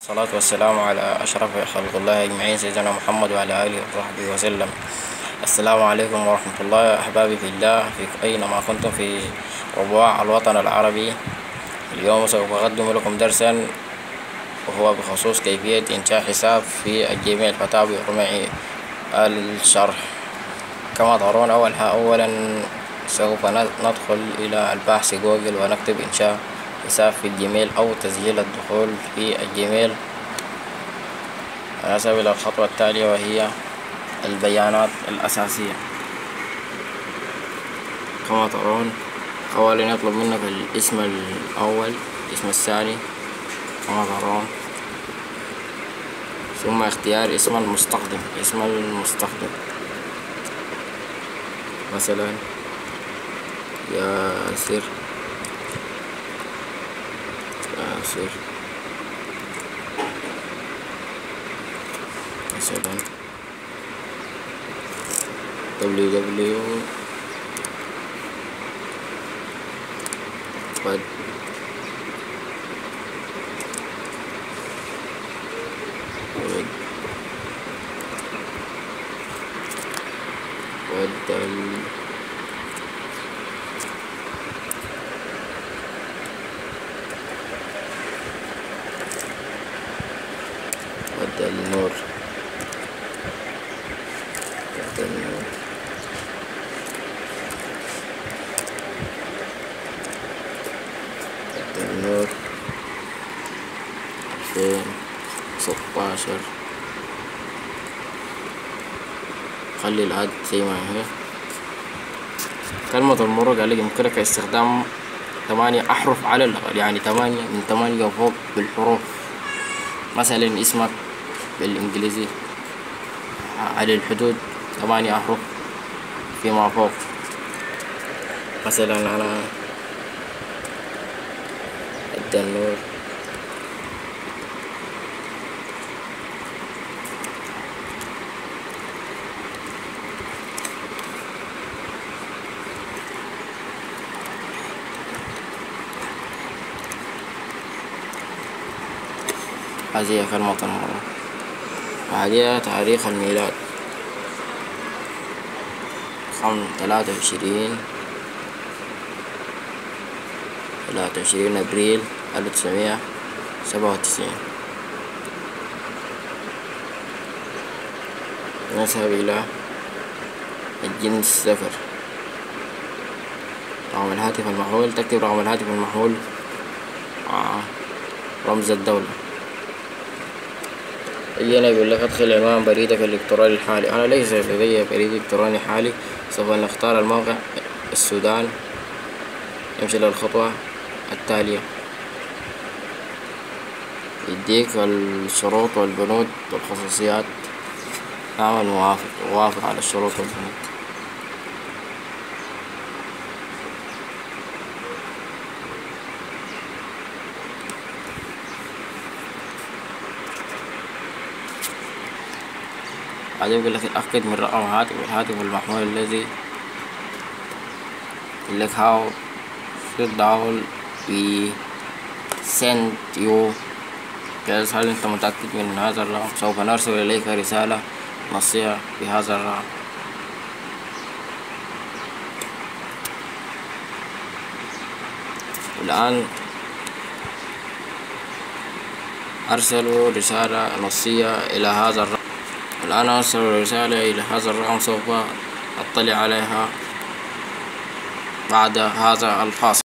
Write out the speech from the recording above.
الصلاة والسلام على أشرف خلق الله أجمعين سيدنا محمد وعلى آله وصحبه وسلم. السلام عليكم ورحمة الله يا أحبابي في الله في أينما كنتم في ربوع الوطن العربي. اليوم سوف أقدم لكم درسا وهو بخصوص كيفية إنشاء حساب في الجيميل، فتابعوا معي الشرح. كما ترون أولا سوف ندخل إلى البحث جوجل ونكتب إنشاء حساب في الجيميل أو تسجيل الدخول في الجيميل. نذهب إلى الخطوة التالية وهي البيانات الأساسية. كما ترون أولا يطلب منك الاسم الأول، الاسم الثاني كما ترون، ثم اختيار اسم المستخدم، مثلا ياسر مثلا www النور النور 2016. خلي العد زي ما هي. كلمة المرور قال لك يمكنك استخدام 8 أحرف على الأقل، يعني 8 من 8 وفوق بالحروف. مثلا اسمك بالإنجليزي على الحدود 8 أحرف فيما فوق. مثلا أنا النور هذه كلمة المرور. وهذه تاريخ الميلاد 23 أبريل 1997. نذهب إلى الجنس ذكر. رقم الهاتف المحمول، تكتب رقم الهاتف المحمول رمز الدولة. هنا يقول لك ادخل عنوان بريدك الإلكتروني الحالي. أنا ليس لدي بريد إلكتروني حالي. سوف نختار الموقع السودان. نمشي للخطوة التالية، يديك الشروط والبنود والخصوصيات. نعمل وافق على الشروط والبنود. بعدين يقول لك اتأكد من رقم الهاتف المحمول الذي يقول لك how should we send you. هل انت متأكد من هذا الرقم؟ سوف نرسل إليك رسالة نصية بهذا الرقم. الآن أرسلوا رسالة نصية إلى هذا الرقم. الآن أرسلوا رسالة إلى هذا الرقم، سوف أطلع عليها بعد هذا الفاصل.